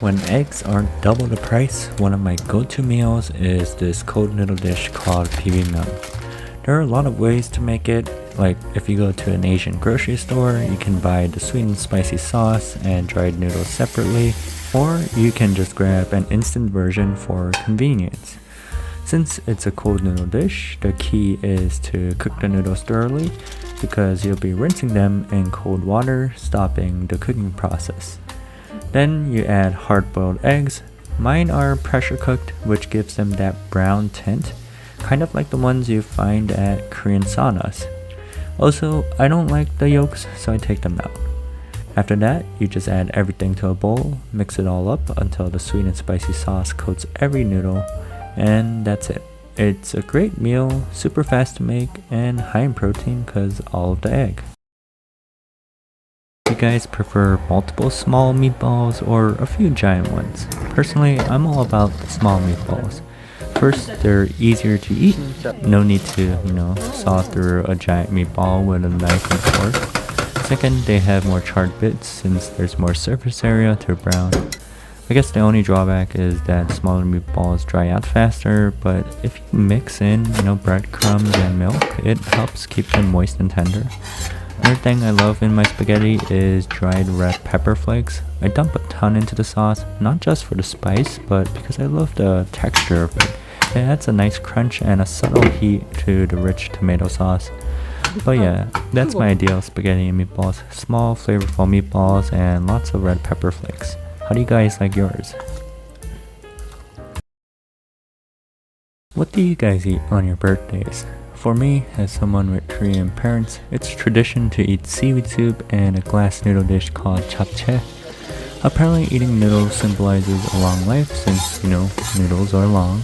When eggs are double the price, one of my go-to meals is this cold noodle dish called bibimbap. There are a lot of ways to make it, like if you go to an Asian grocery store, you can buy the sweet and spicy sauce and dried noodles separately, or you can just grab an instant version for convenience. Since it's a cold noodle dish, the key is to cook the noodles thoroughly because you'll be rinsing them in cold water, stopping the cooking process. Then you add hard-boiled eggs. Mine are pressure cooked, which gives them that brown tint, kind of like the ones you find at Korean saunas. Also, I don't like the yolks, so I take them out. After that, you just add everything to a bowl, mix it all up until the sweet and spicy sauce coats every noodle, and that's it. It's a great meal, super fast to make, and high in protein because all of the egg. You guys prefer multiple small meatballs or a few giant ones? Personally, I'm all about the small meatballs. First, they're easier to eat. No need to, saw through a giant meatball with a knife and fork. Second, they have more charred bits since there's more surface area to brown. I guess the only drawback is that smaller meatballs dry out faster, but if you mix in, breadcrumbs and milk, it helps keep them moist and tender. Another thing I love in my spaghetti is dried red pepper flakes. I dump a ton into the sauce, not just for the spice, but because I love the texture of it. It adds a nice crunch and a subtle heat to the rich tomato sauce. But yeah, that's my ideal spaghetti and meatballs. Small, flavorful meatballs and lots of red pepper flakes. How do you guys like yours? What do you guys eat on your birthdays? For me, as someone with Korean parents, it's tradition to eat seaweed soup and a glass noodle dish called chapche. Apparently eating noodles symbolizes a long life since, noodles are long.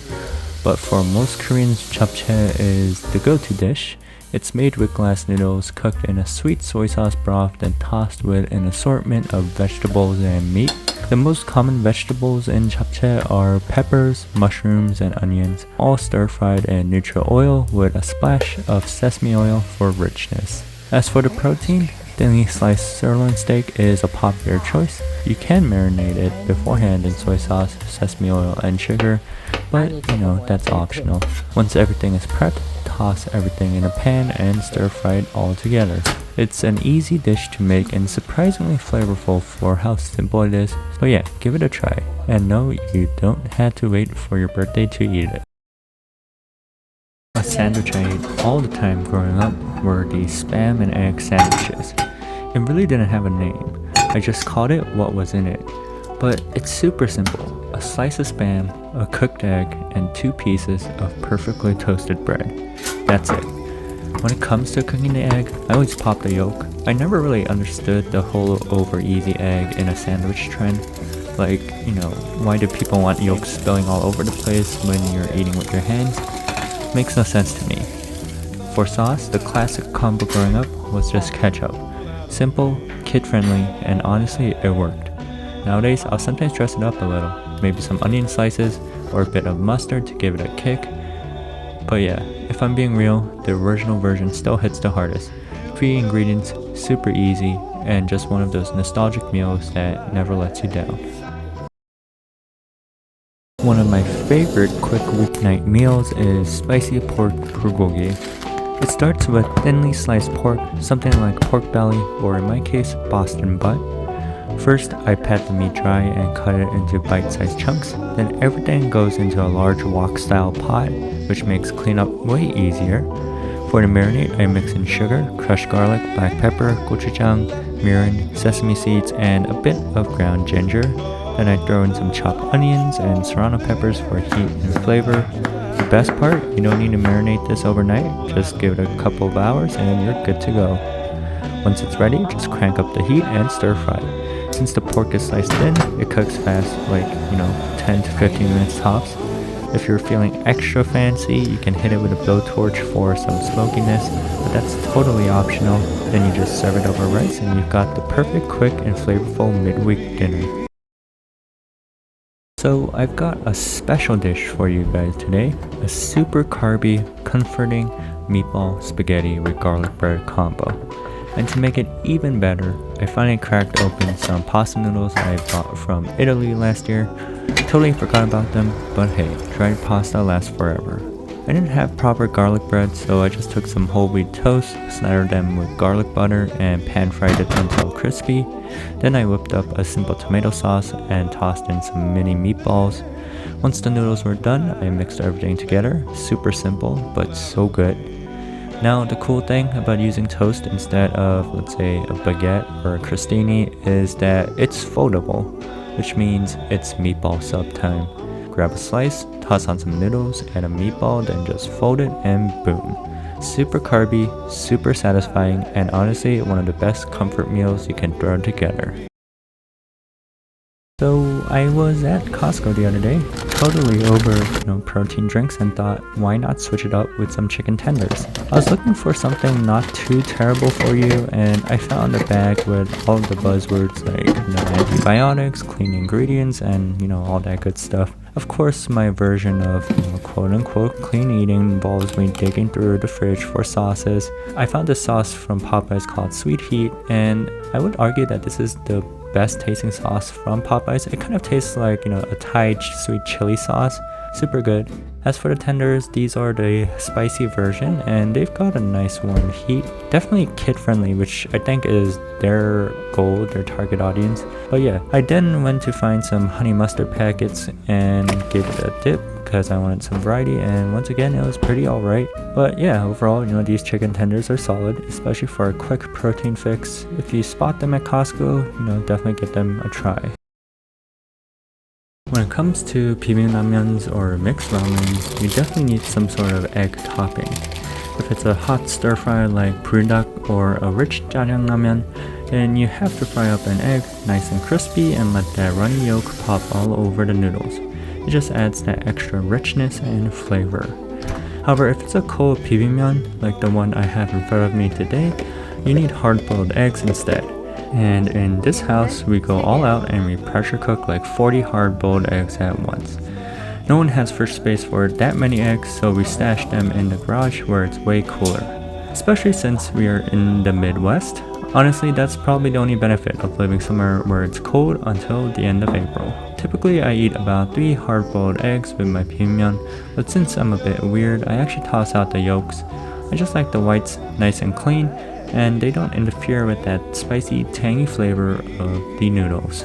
But for most Koreans, chapche is the go-to dish. It's made with glass noodles cooked in a sweet soy sauce broth then tossed with an assortment of vegetables and meat. The most common vegetables in chapche are peppers, mushrooms, and onions, all stir-fried in neutral oil with a splash of sesame oil for richness. As for the protein, thinly sliced sirloin steak is a popular choice. You can marinate it beforehand in soy sauce, sesame oil, and sugar, but that's optional. Once everything is prepped, toss everything in a pan and stir-fry it all together. It's an easy dish to make and surprisingly flavorful for how simple it is. So yeah, give it a try. And no, you don't have to wait for your birthday to eat it. A sandwich I ate all the time growing up were the spam and egg sandwiches. It really didn't have a name. I just called it what was in it. But it's super simple. A slice of spam, a cooked egg, and 2 pieces of perfectly toasted bread. That's it. When it comes to cooking the egg, I always pop the yolk. I never really understood the whole over easy egg in a sandwich trend. Like, why do people want yolk spilling all over the place when you're eating with your hands? Makes no sense to me. For sauce, the classic combo growing up was just ketchup. Simple, kid-friendly, and honestly, it worked. Nowadays, I'll sometimes dress it up a little. Maybe some onion slices or a bit of mustard to give it a kick. But yeah, if I'm being real, the original version still hits the hardest. 3 ingredients, super easy, and just one of those nostalgic meals that never lets you down. One of my favorite quick weeknight meals is spicy pork bulgogi. It starts with thinly sliced pork, something like pork belly, or in my case, Boston butt. First, I pat the meat dry and cut it into bite-sized chunks. Then everything goes into a large wok-style pot, which makes cleanup way easier. For the marinade, I mix in sugar, crushed garlic, black pepper, gochujang, mirin, sesame seeds, and a bit of ground ginger. Then I throw in some chopped onions and serrano peppers for heat and flavor. The best part, you don't need to marinate this overnight. Just give it a couple of hours and you're good to go. Once it's ready, just crank up the heat and stir fry. Since the pork is sliced thin, it cooks fast, like 10 to 15 minutes tops. If you're feeling extra fancy, you can hit it with a blowtorch for some smokiness, but that's totally optional. Then you just serve it over rice and you've got the perfect quick and flavorful midweek dinner. So I've got a special dish for you guys today, a super carby, comforting meatball spaghetti with garlic bread combo. And to make it even better, I finally cracked open some pasta noodles I bought from Italy last year. Totally forgot about them, but hey, dried pasta lasts forever. I didn't have proper garlic bread, so I just took some whole wheat toast, slathered them with garlic butter, and pan fried it until crispy. Then I whipped up a simple tomato sauce and tossed in some mini meatballs. Once the noodles were done, I mixed everything together. Super simple, but so good. Now, the cool thing about using toast instead of, let's say, a baguette or a crostini is that it's foldable, which means it's meatball sub time. Grab a slice, toss on some noodles, add a meatball, then just fold it and boom. Super carby, super satisfying, and honestly one of the best comfort meals you can throw together. So I was at Costco the other day, totally over protein drinks, and thought, why not switch it up with some chicken tenders? I was looking for something not too terrible for you, and I found a bag with all of the buzzwords like antibiotics, clean ingredients, and all that good stuff. Of course, my version of quote-unquote clean eating involves me digging through the fridge for sauces. I found this sauce from Popeyes called Sweet Heat, and I would argue that this is the best tasting sauce from Popeyes. It kind of tastes like a Thai sweet chili sauce. Super good. As for the tenders, these are the spicy version, and they've got a nice warm heat. Definitely kid friendly, which I think is their goal, their target audience. But yeah, I then went to find some honey mustard packets and gave it a dip because I wanted some variety, and once again it was pretty alright. But yeah, overall, these chicken tenders are solid, especially for a quick protein fix. If you spot them at Costco, definitely give them a try. When it comes to bibimbapmyeons or mixed ramen, you definitely need some sort of egg topping. If it's a hot stir fry like 불닭 or a rich jjajangmyeon, then you have to fry up an egg nice and crispy and let that runny yolk pop all over the noodles. It just adds that extra richness and flavor. However, if it's a cold bibimbap like the one I have in front of me today, you need hard-boiled eggs instead. And in this house, we go all out and we pressure cook like 40 hard-boiled eggs at once. No one has fridge space for that many eggs, so we stash them in the garage where it's way cooler. Especially since we are in the Midwest. Honestly, that's probably the only benefit of living somewhere where it's cold until the end of April. Typically, I eat about 3 hard-boiled eggs with my bibimbap, but since I'm a bit weird, I actually toss out the yolks. I just like the whites nice and clean, and they don't interfere with that spicy, tangy flavor of the noodles.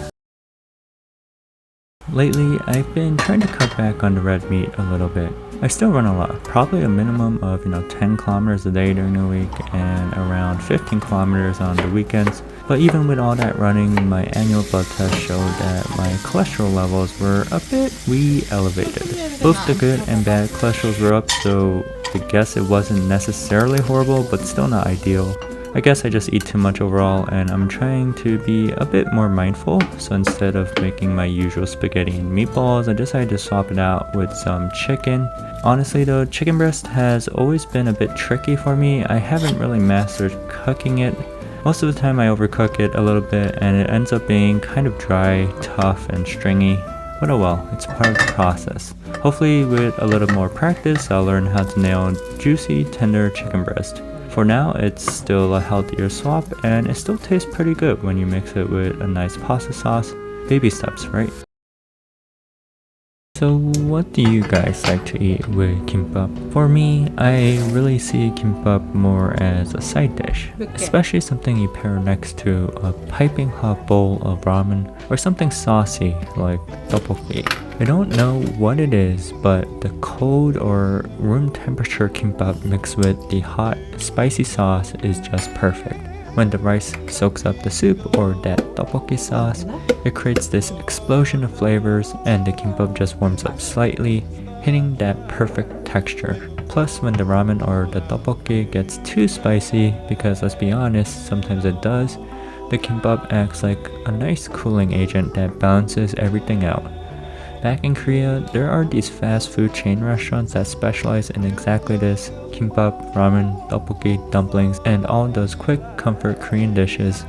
Lately, I've been trying to cut back on the red meat a little bit. I still run a lot, probably a minimum of 10 kilometers a day during the week and around 15 kilometers on the weekends. But even with all that running, my annual blood test showed that my cholesterol levels were a bit elevated. Both the good and bad cholesterols were up, so I guess it wasn't necessarily horrible, but still not ideal. I guess I just eat too much overall, and I'm trying to be a bit more mindful, so instead of making my usual spaghetti and meatballs, I decided to swap it out with some chicken. Honestly though, chicken breast has always been a bit tricky for me. I haven't really mastered cooking it. Most of the time I overcook it a little bit and it ends up being kind of dry, tough, and stringy. But oh well, it's part of the process. Hopefully with a little more practice, I'll learn how to nail juicy, tender chicken breast. For now, it's still a healthier swap, and it still tastes pretty good when you mix it with a nice pasta sauce. Baby steps, right? So what do you guys like to eat with kimbap? For me, I really see kimbap more as a side dish, especially something you pair next to a piping hot bowl of ramen or something saucy like tteokbokki. I don't know what it is, but the cold or room temperature kimbap mixed with the hot spicy sauce is just perfect. When the rice soaks up the soup or that tteokbokki sauce, it creates this explosion of flavors and the kimbap just warms up slightly, hitting that perfect texture. Plus, when the ramen or the tteokbokki gets too spicy, because let's be honest, sometimes it does, the kimbap acts like a nice cooling agent that balances everything out. Back in Korea, there are these fast food chain restaurants that specialize in exactly this: kimbap, ramen, tteokbokki, dumplings, and all those quick comfort Korean dishes.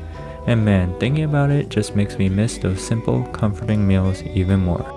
And man, thinking about it just makes me miss those simple, comforting meals even more.